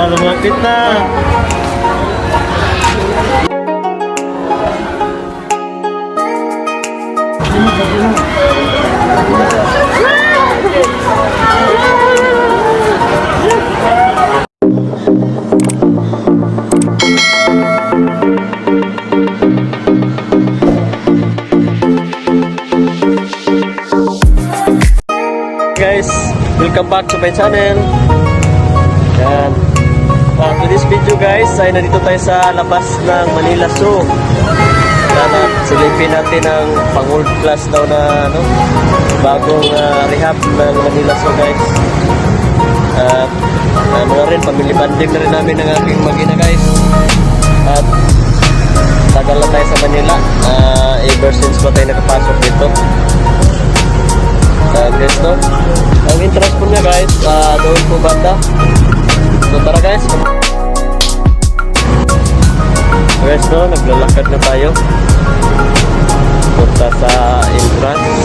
Lumapit na. Guys, welcome back to my channel. Yan. To this video guys, ay nandito tayo sa labas ng Manila Zoo. Yan, silipin natin ang pang-world class daw na bagong rehab ng Manila Zoo guys. At rin, family banding na rin namin ng aking mag-ina guys. At tagal na tayo sa Manila. Ever since pa tayo nakapasok dito. Guys, no? Ang entrance po niya guys, doon po banda. So tara guys. Guys, no? Naglalakad na tayo punta sa entrance.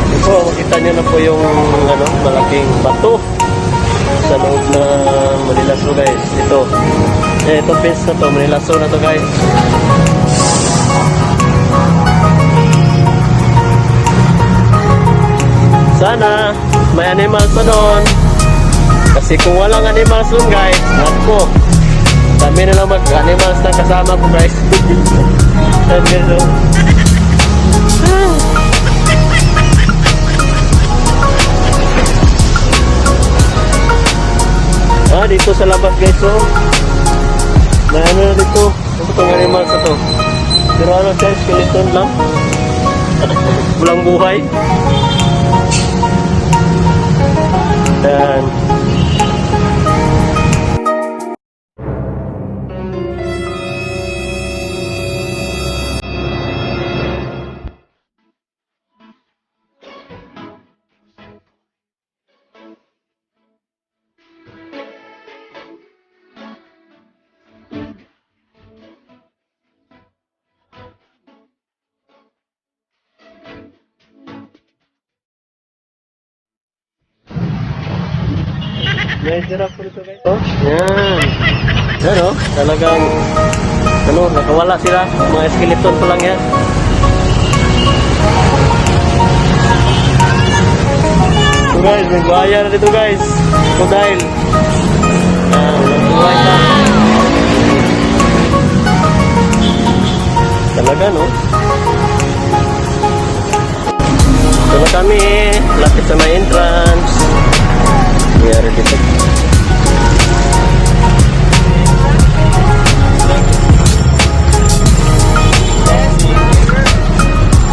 Ito, makita nyo na po yung malaking bato sa loob ng Manila Zoo guys. Ito fence na to, Manila Zoo na to guys. Sana may animals na doon. Kasi kung walang animals doon guys, naku, dami na lang mag-animals na kasama ko guys. Dito sa labas guys, oh. May na dito. Itong animals na to. Pero guys, skeleton lang. Walang buhay. Dan may giraffe po dito guys. Yan. Yan talagang nakawala sila. Mga skeleton pa lang yan. So guys, may buhaya na dito guys. Crocodile. Buhay na. Talaga So na kami, lapit sa may entrance. Nangyari dito.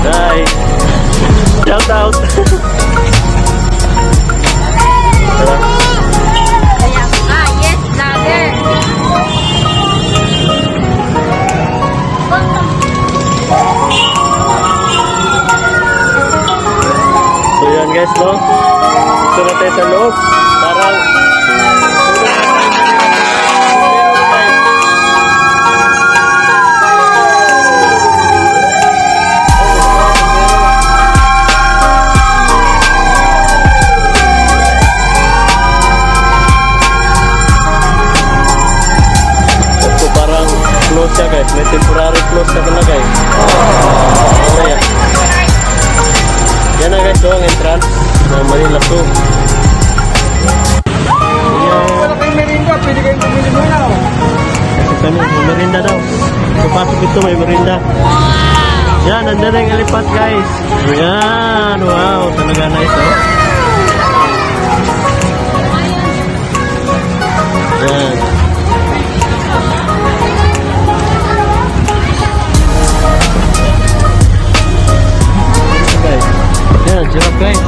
Hi! Shout out! Yes, vlogger! So yan guys, no? Ito na tayo sa loob. Parang close siya guys. May temporary close na pala guys. Yan. Yan na guys, ang entrance ng Manila Zoo. Wala kayong merinda, pwede kayong pumili muna. Kami, may merinda daw. Kapasok ito, may merinda. Yan, nandun na yung elephant guys. Yan, wow, talaga nice Yan. Yan, giraffe guys.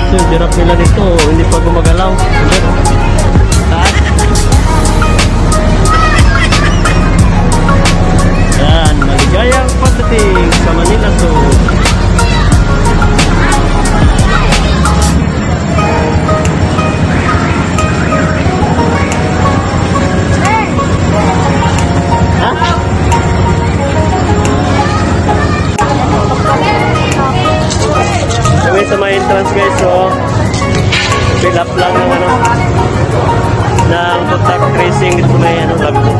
Ito yung giraffe nila dito, hindi pa gumagalaw. Taas. Yan, maligayang pagdating sa Manila Zoo. Sa may entrance guys, so fill up lang ng ano, ng contact tracing dito may ano, lagbo.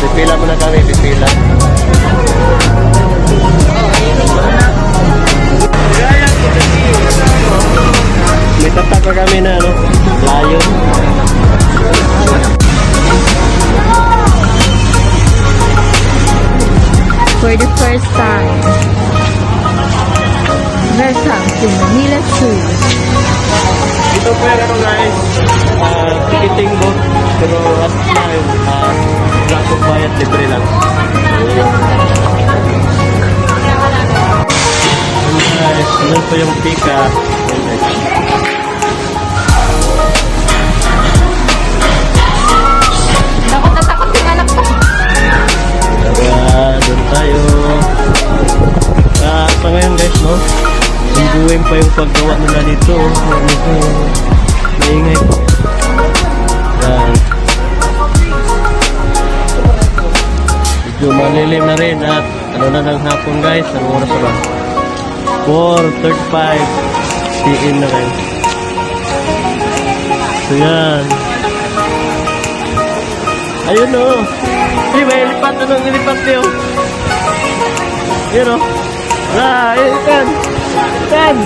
Pipila muna kami, pipila. May tatak pa kami na ano, layon. For the first time, welcome to Manila Zoo. Ito po yung ano guys, ticketing booth. Pero as na yung wala kong bayad, libre lang. Guys, ano po yung pika? Takot na takot yung anak ko. Doon tayo. Sa ngayon guys, no? Hingguin pa yung paggawa nila dito. Medyo maingay po. Yan. Medyo malilim na rin at ano na ng hapon guys. Anong oras na ba? 4:35 PM na rin. So yan. Ayun o. Hey, may lipat. Anong nilipat niyo? Yun o. Ikan. Ikan.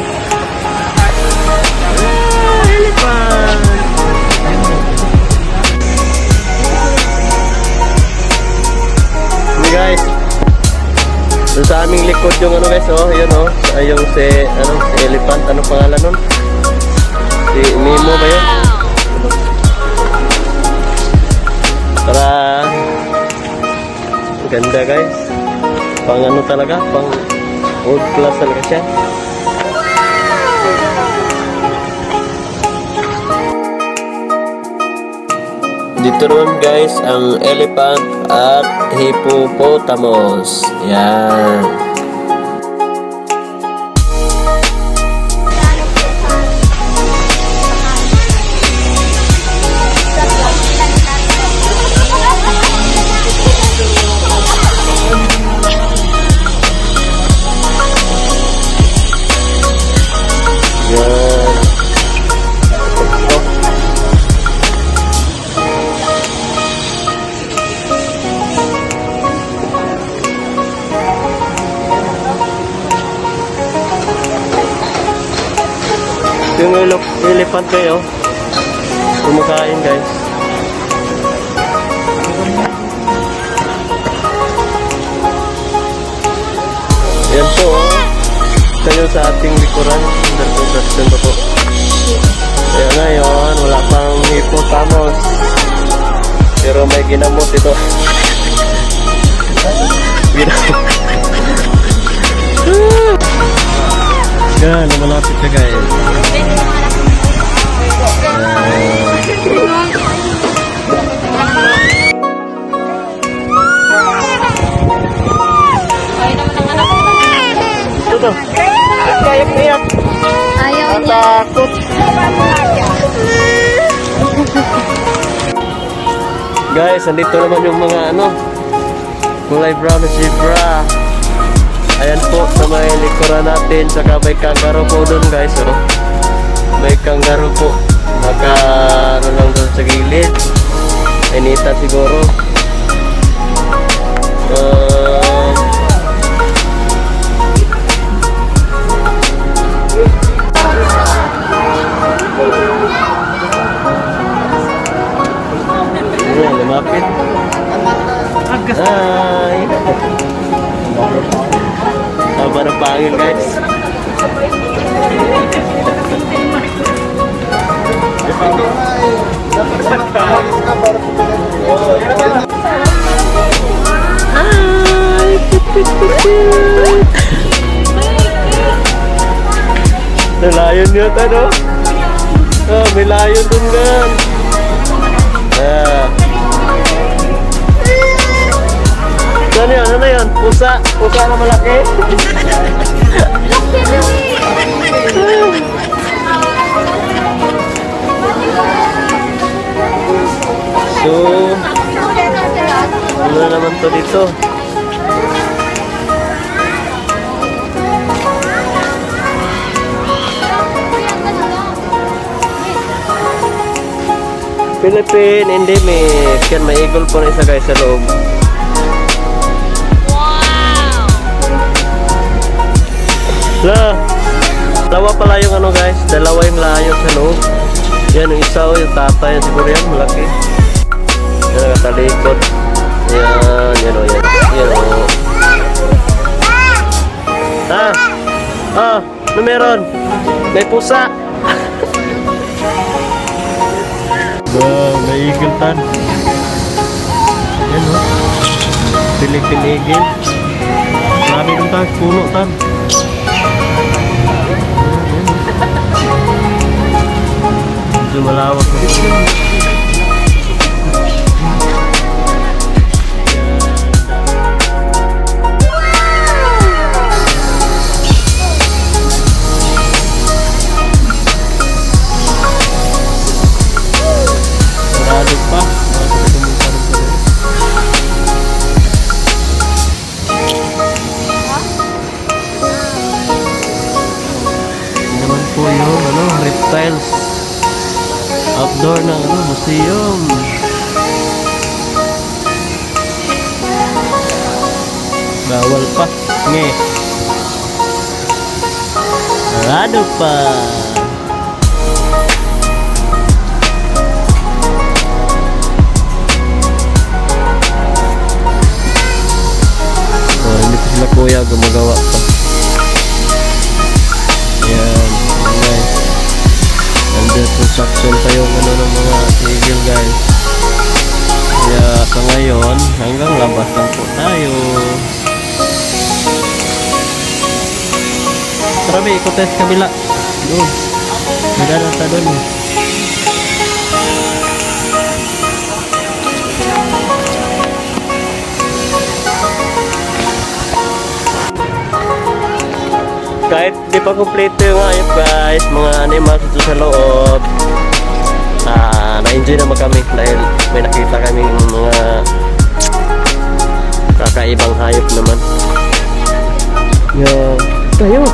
Lipat. Ini guys. Doon sa aming likod yung ano guys, oh. Yun o. Yung si elephant. Ano pangalan nun? Si Nemo ba yun? Para ganda guys. Pang ano talaga, pang old class talaga siya. Dito naman guys ang elephant at hippopotamus. Yan. Yung elephant kayo, kumakain guys. Yan po, kayo sa ating likuran. Underconstruction pa po. Kaya ngayon, wala pang hippopotamus. Pero may ginamot ito. Ginamot. Yan, malapit na guys. Ito. Kayak-kayak. Ayaw niya. Takot. Guys, andito naman yung mga ano, kulay brown na zebra. Ayan po sa may likuran natin. Saka may kangaroo po doon guys. Oh. May kangaroo po. Naka ano lang doon sa gilid. Inita siguro. Lumapit. Hi. Tama ng pangil guys. May layon yun, ano? May layon dun gan. Ano yun? Ano yun? Pusa? Pusa na malaki? So, ano na naman to dito? Philippine endemic. Yan, may eagle po na isa guys sa loob. La, dalawa pala yung ano guys, dalawa yung layo sa loob. Yan yung isa o yung tatay siguro yan, malaki. Yan nakatalikod. Yan, yan o, yan. Yan o. Ano meron? May pusa. Wow, may eagle tan. Yan o. Philippine eagle. Marami ng tan, puno tan. Medyo malawak na dito. Sarado pa. Ini naman po yung ano, reptiles. Outdoor na ano, museum. Bawal pa. Nge. Sarado pa. Oh, hindi pa sila kuya gumagawa pa. Yan. Nice. Under construction pa yung ano ng mga eagle guys. Kaya sa ngayon hanggang labas lang po tayo. Tara be, ikot tayo sa kabila. Doon. Nagdadata doon. Kahit di pa kompleto yung hayop guys, mga animals ito sa loob, na-enjoy naman kami dahil may nakita kaming mga kakaibang hayop naman. Yan. Tayo!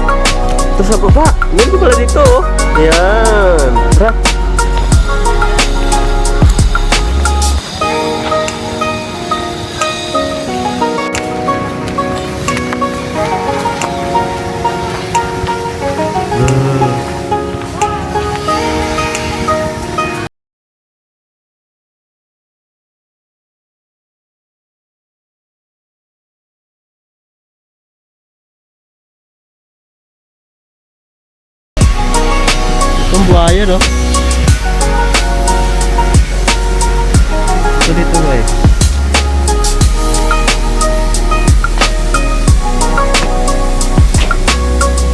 Ito sa baba! Meron ko pala dito oh! Yan! Tara! Itong buhaya no? Ito dito guys.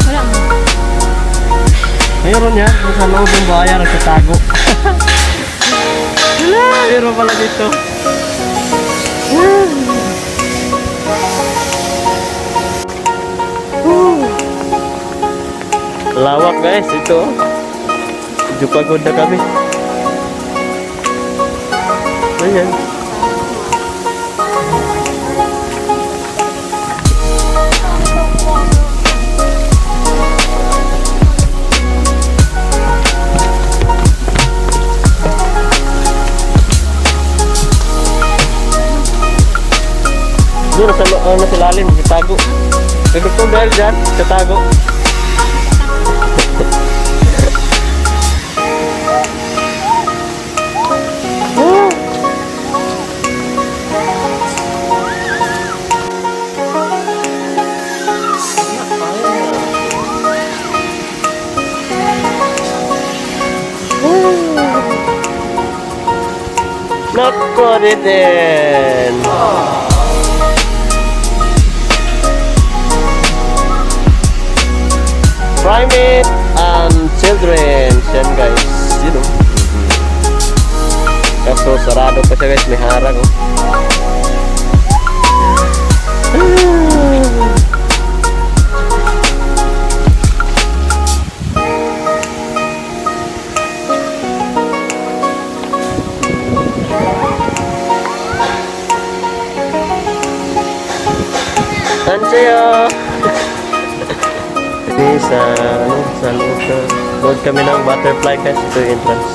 Wala mo. Mayroon yan, sa loob ng buhaya nagtatago. Mayroon pala dito. Lawak guys, ito. Medyo pagod na kami. Ayan. Doon nasa lalim, katago. Nagkakong dahil dyan, katago. Nako din. Primate and children. Yan guys. You know. Kaso sarado pa siya guys. May harang. Ansayo! Ini sa loob kami ng butterfly guys. Ito yung entrance.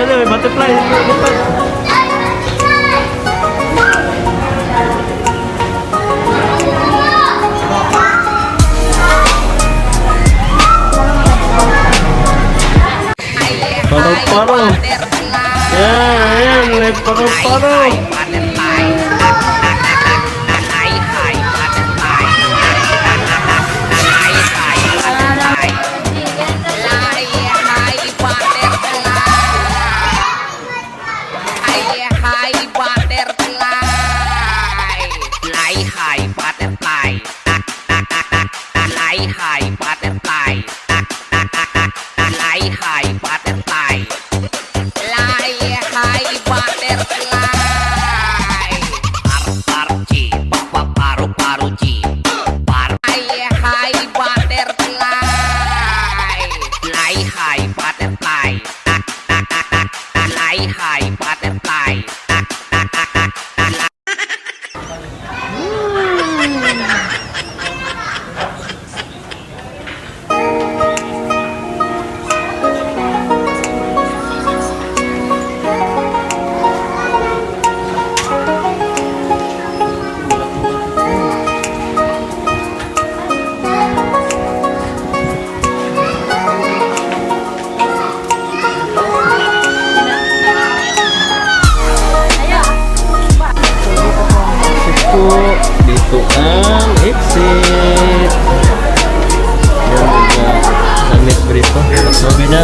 ano, may butterfly. Parang-parang. Yan, may parang-parang. Dito ang exit. Yan mga damit brito. Sabi na.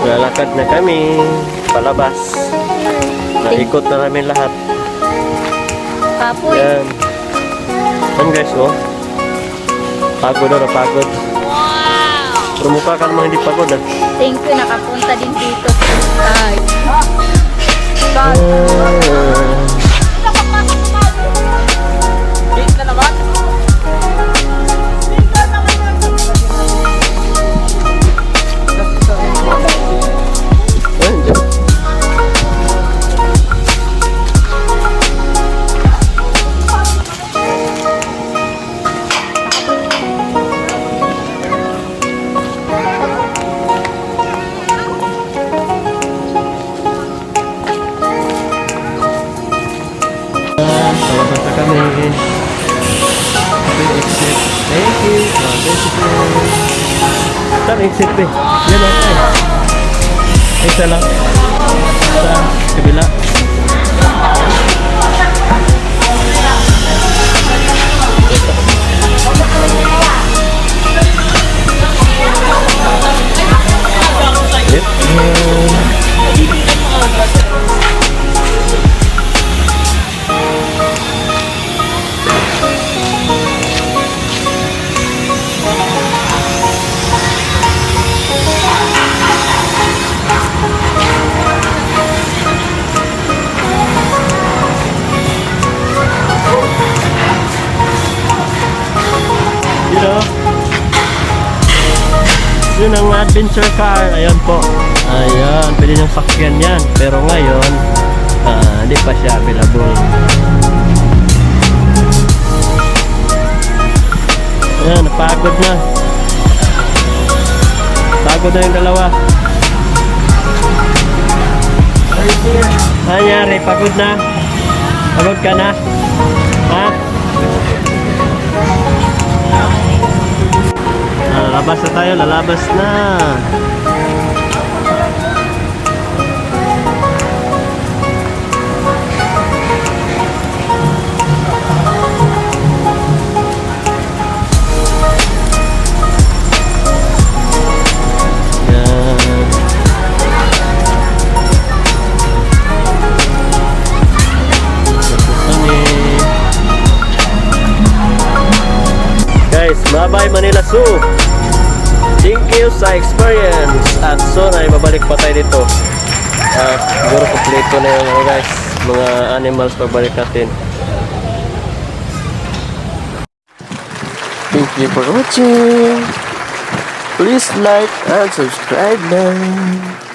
Lalakad na kami palabas. Naikot na namin lahat. Papoy. Yan. Yan guys, oh. Pagod na pagod. Wow! Pero mukha ka namang hindi pagod ah. Thank you, nakapunta din dito. Ay. Palabas na kami. Okay, exit. Thank you. Thank you. Saan exit pe? Yan lang tayo. Isa lang. Sa kabila. Yep. Yun ang adventure car. Ayan po. Ayan, pwede niyong sakyan yan. Pero ngayon, hindi pa siya available. Ayan, napagod na. Pagod na yung dalawa. Anyari, pagod na. Pagod ka na. Ha? Lalabas na tayo, lalabas na. Bye-bye Manila Zoo. Thank you sa experience. At soon ay babalik pa tayo dito. siguro kompleto na yung ano guys, mga animals pabalik natin. Thank you for watching. Please like and subscribe now.